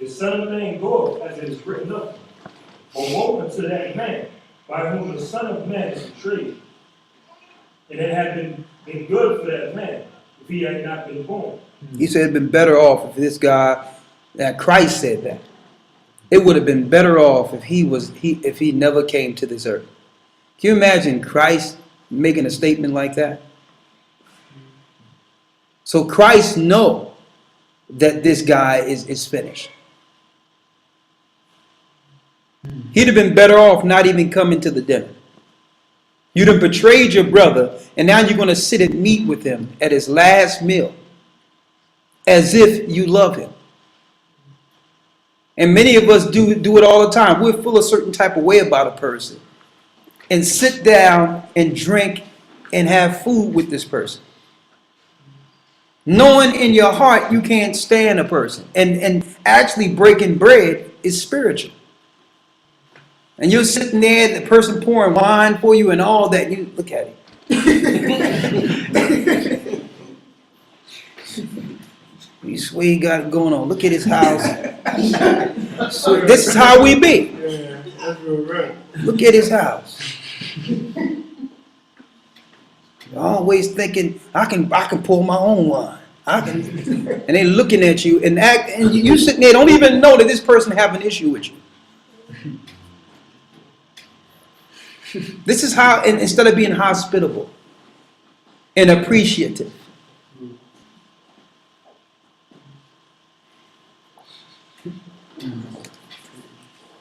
The Son of Man goeth, as it is written of him. But woe unto that man, by whom the Son of Man is betrayed. And it had been good for that man, if he had not been born. He said it'd been better off if this guy, that Christ said that. It would have been better off if he never came to this earth. Can you imagine Christ making a statement like that? So Christ know that this guy is finished. He'd have been better off not even coming to the dinner. You'd have betrayed your brother, and now you're going to sit and meet with him at his last meal as if you love him. And many of us do it all the time. We'll feel a certain type of way about a person and sit down and drink and have food with this person, knowing in your heart you can't stand a person. And actually breaking bread is spiritual. And you're sitting there, the person pouring wine for you and all that. You look at him. You swear he got it going on. Look at his house. So this is how we be. Yeah, that's real right. Look at his house. Always thinking I can pour my own wine. And they looking at you and you sitting there don't even know that this person have an issue with you. This is how, instead of being hospitable and appreciative,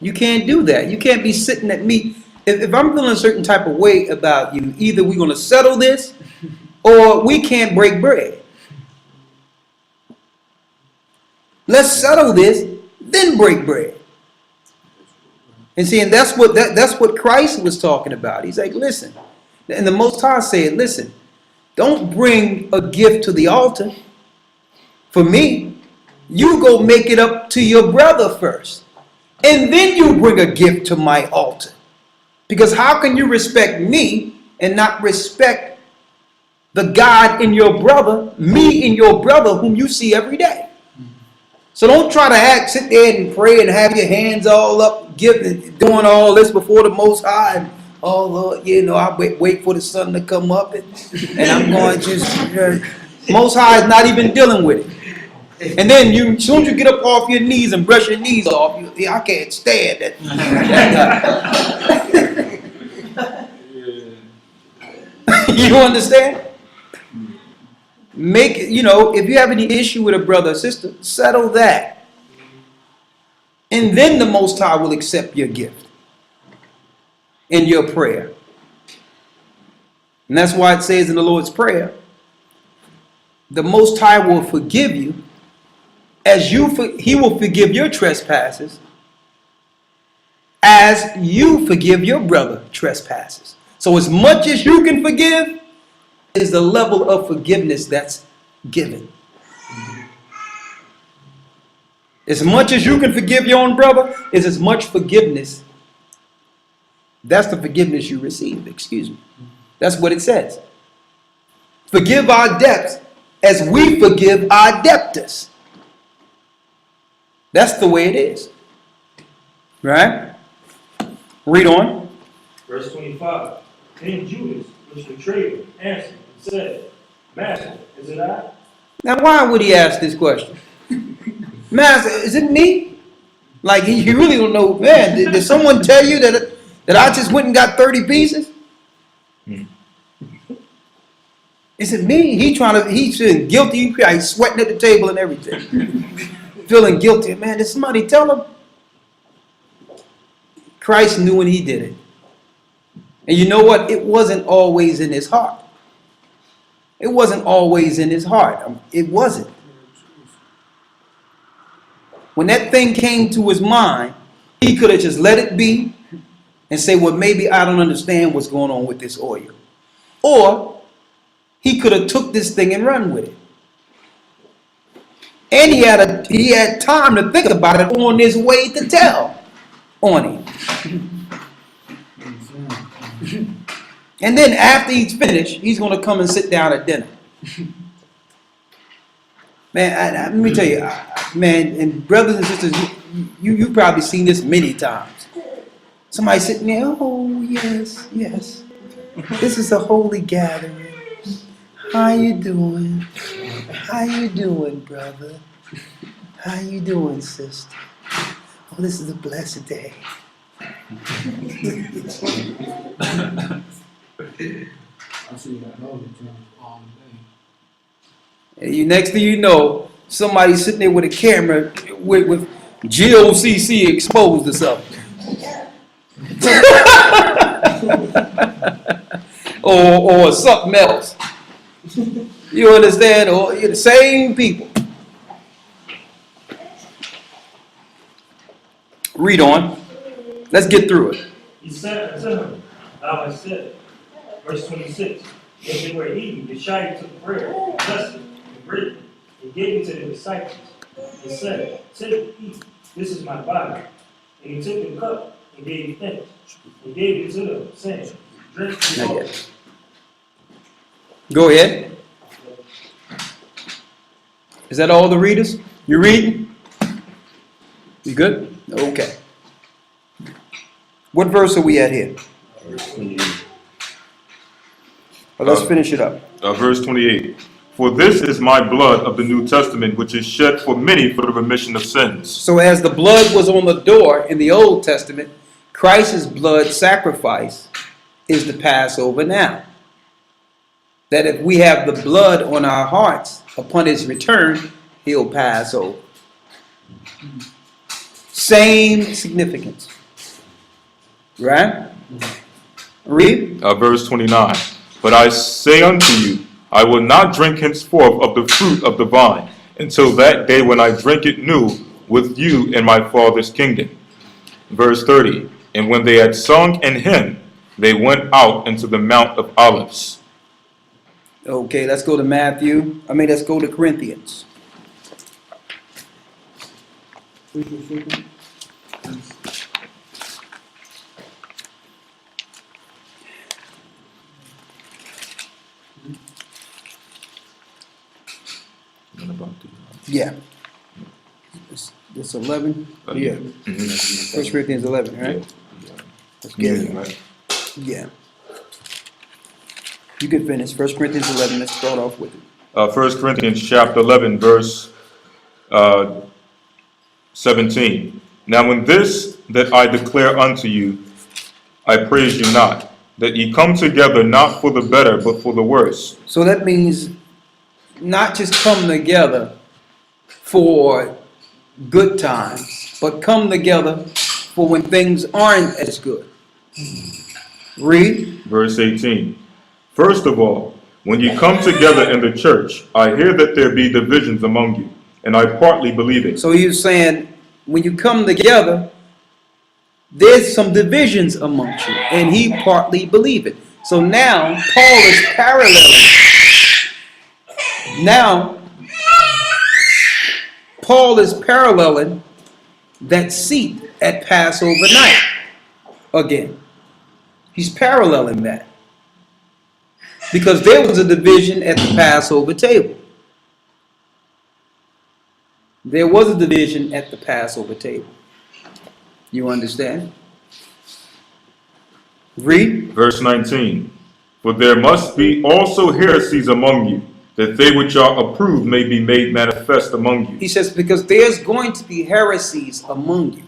you can't do that. You can't be sitting at me. If I'm feeling a certain type of way about you, either we're going to settle this or we can't break bread. Let's settle this, then break bread. And see, and that's what Christ was talking about. He's like, listen, and the Most High said, listen, don't bring a gift to the altar for me. You go make it up to your brother first. And then you bring a gift to my altar. Because how can you respect me and not respect the God in your brother, me in your brother whom you see every day? So don't try to sit there and pray and have your hands all up, doing all this before the Most High. And, oh, Lord, I wait for the sun to come up and I'm going to just... Most High is not even dealing with it. And then as soon as you get up off your knees and brush your knees off, I can't stand it. You understand? Make it, if you have any issue with a brother or sister, settle that. And then the Most High will accept your gift and your prayer. And that's why it says in the Lord's Prayer, the Most High will forgive you as he will forgive your trespasses as you forgive your brother trespasses. So as much as you can forgive is the level of forgiveness that's given. As much as you can forgive your own brother is as much forgiveness. That's the forgiveness you receive. Excuse me. That's what it says. Forgive our debts as we forgive our debtors. That's the way it is. Right? Read on. Verse 25. Then Judas, which betrayed him, answered and said, Master, is it I? Now why would he ask this question? Master, is it me? Like you really don't know, man. Did someone tell you that I just went and got 30 pieces? Is it me? He's feeling guilty. He's sweating at the table and everything. Feeling guilty. Man, did somebody tell him? Christ knew when he did it. And you know what? It wasn't always in his heart. It wasn't always in his heart. It wasn't. When that thing came to his mind, he could have just let it be and say, well, maybe I don't understand what's going on with this oil. Or he could have took this thing and run with it. And he had time to think about it on his way to tell on him. And then after he's finished, he's going to come and sit down at dinner. Man, let me tell you, Man, and brothers and sisters, you probably seen this many times. Somebody sitting there, oh yes, yes. This is a holy gathering. How you doing? How you doing, brother? How you doing, sister? Oh, this is a blessed day. I see that knowledge all day. And next thing you know, somebody's sitting there with a camera with GOCC exposed or something. or something else. You understand? Or you're the same people. Read on. Let's get through it. He said unto him, thou hast said. Verse 26. As they were eating, Yeshua took bread, blessed it, and brake it, and gave it to the disciples, and said, take, eat, this is my body. And he took the cup, and gave thanks, and gave it to them, saying, drink this Not all. yet. Go ahead. Is that all the readers? You reading? You good? Okay. What verse are we at here? Verse 28. Well, let's finish it up. Verse 28. For this is my blood of the New Testament, which is shed for many for the remission of sins. So as the blood was on the door in the Old Testament, Christ's blood sacrifice is the Passover now. That if we have the blood on our hearts upon his return, he'll pass over. Same significance. Right? Read. Verse 29. But I say unto you, I will not drink henceforth of the fruit of the vine, until that day when I drink it new with you in my Father's kingdom. Verse 30. And when they had sung an hymn, they went out into the Mount of Olives. Okay, let's go to let's go to Corinthians. Yeah. It's 11? Yeah. Mhm. 1 Corinthians 11, right? Let's get it. Right. Yeah. You can finish. 1 Corinthians 11, let's start off with it. 1 Corinthians chapter 11, verse 17. Now in this that I declare unto you, I praise you not, that ye come together not for the better, but for the worse. So that means not just come together for good times, but come together for when things aren't as good. Read. Verse 18. First of all, when ye come together in the church, I hear that there be divisions among you, and I partly believe it. So he's saying, when you come together, there's some divisions amongst you, and he partly believe it. So now Paul is paralleling. Now Paul is paralleling that seat at Passover night again. He's paralleling that. Because there was a division at the Passover table. There was a division at the Passover table. You understand? Read. Verse 19. For there must be also heresies among you, that they which are approved may be made manifest among you. He says, because there's going to be heresies among you.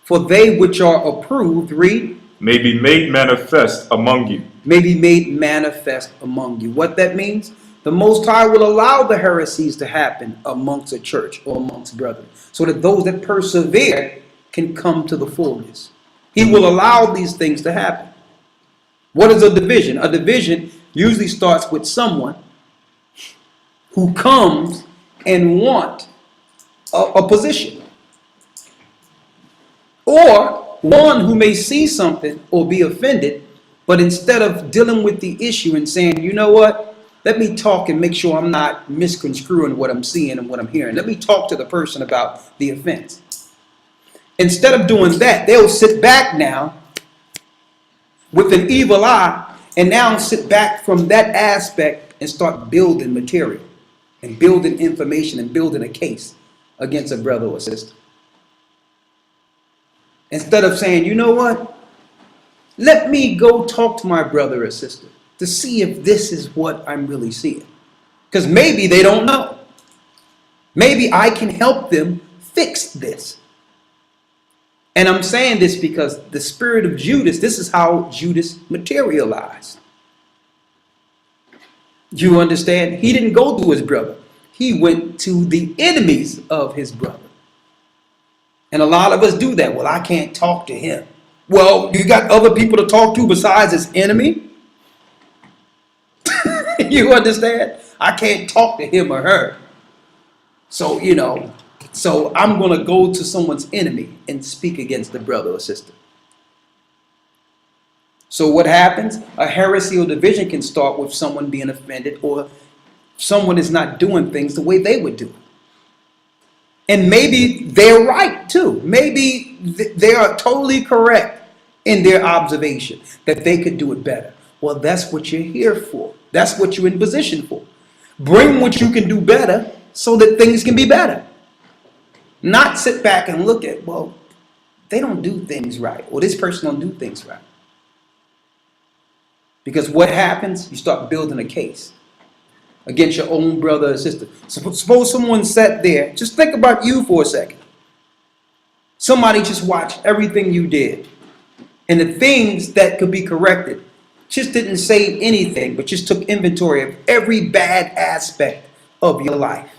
For they which are approved, read, May be made manifest among you. may be made manifest among you. What that means? The Most High will allow the heresies to happen amongst a church or amongst brethren, so that those that persevere can come to the fullness. He will allow these things to happen. What is a division? A division usually starts with someone who comes and want a position, or one who may see something or be offended, but instead of dealing with the issue and saying, you know what, let me talk and make sure I'm not misconstruing what I'm seeing and what I'm hearing. Let me talk to the person about the offense. Instead of doing that, they'll sit back now with an evil eye and now sit back from that aspect and start building material and building information and building a case against a brother or sister. Instead of saying, you know what? Let me go talk to my brother or sister to see if this is what I'm really seeing. Because maybe they don't know. Maybe I can help them fix this. And I'm saying this because the spirit of Judas, this is how Judas materialized. You understand? He didn't go to his brother. He went to the enemies of his brother. And a lot of us do that. Well, I can't talk to him. Well, you got other people to talk to besides his enemy? You understand? I can't talk to him or her. So, so I'm going to go to someone's enemy and speak against the brother or sister. So what happens? A heresy or division can start with someone being offended or someone is not doing things the way they would do it. And maybe they're right too. Maybe they are totally correct in their observation that they could do it better. Well, that's what you're here for. That's what you're in position for. Bring what you can do better so that things can be better. Not sit back and look at, well, they don't do things right, or this person don't do things right. Because what happens? You start building a case against your own brother or sister. Suppose someone sat there. Just think about you for a second. Somebody just watched everything you did. And the things that could be corrected just didn't say anything, but just took inventory of every bad aspect of your life.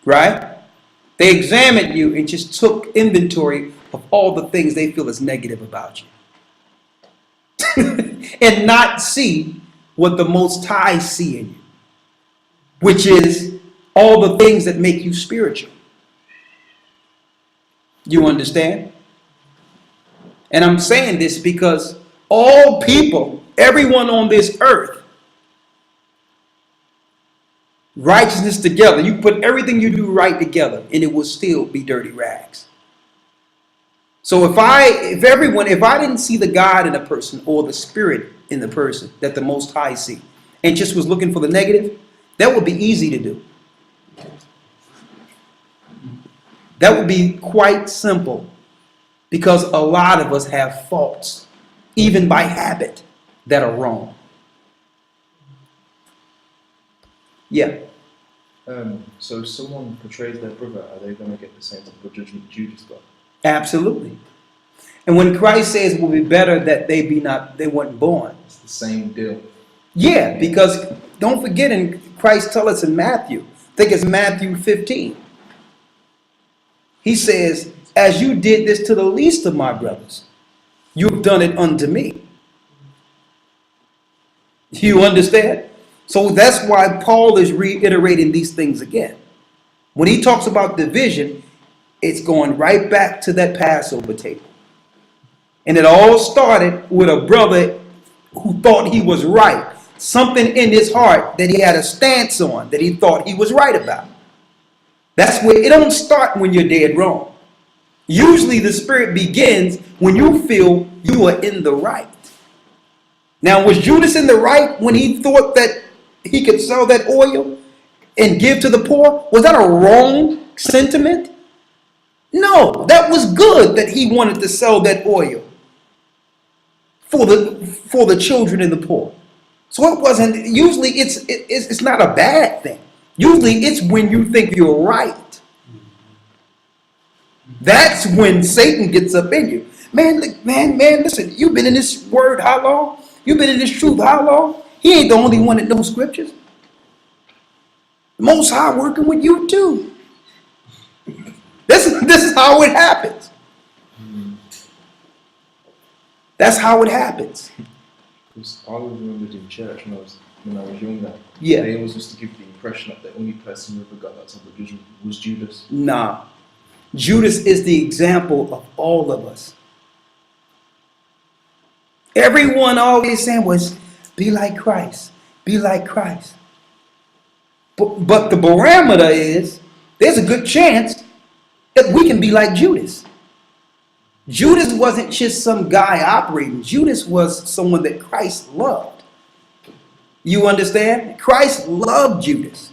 Right? They examined you and just took inventory of all the things they feel is negative about you. And not see what the Most High see in you, which is all the things that make you spiritual. You understand? And I'm saying this because all people, everyone on this earth, righteousness together, you put everything you do right together and it will still be dirty rags. So if I didn't see the God in a person or the spirit in the person that the Most High see and just was looking for the negative, that would be easy to do. That would be quite simple because a lot of us have faults, even by habit, that are wrong. Yeah. So if someone portrays their brother, are they going to get the same type of judgment Judas got? Absolutely. And when Christ says it will be better that they weren't born. It's the same deal. Yeah, because don't forget, and Christ tells us in Matthew, I think it's Matthew 15. He says, as you did this to the least of my brothers, you've done it unto me. You understand? So that's why Paul is reiterating these things again. When he talks about division, it's going right back to that Passover table. And it all started with a brother who thought he was right. Something in his heart that he had a stance on that he thought he was right about. That's where it don't start when you're dead wrong. Usually the spirit begins when you feel you are in the right. Now, was Judas in the right when he thought that he could sell that oil and give to the poor? Was that a wrong sentiment? No, that was good that he wanted to sell that oil for the children and the poor. So it wasn't, usually it's not a bad thing. Usually it's when you think you're right. That's when Satan gets up in you. Man, listen, you've been in this word how long? You've been in this truth how long? He ain't the only one that knows scriptures. The Most High working with you too. This is how it happens. That's how it happens. Because I always remembered in church when I was younger. Yeah. They always used to give the impression that the only person who ever got that type of vision was Judas. Nah. Judas is the example of all of us. Everyone always saying was, be like Christ. Be like Christ. But the barometer is, there's a good chance that we can be like Judas. Judas wasn't just some guy operating. Judas was someone that Christ loved. You understand? Christ loved Judas.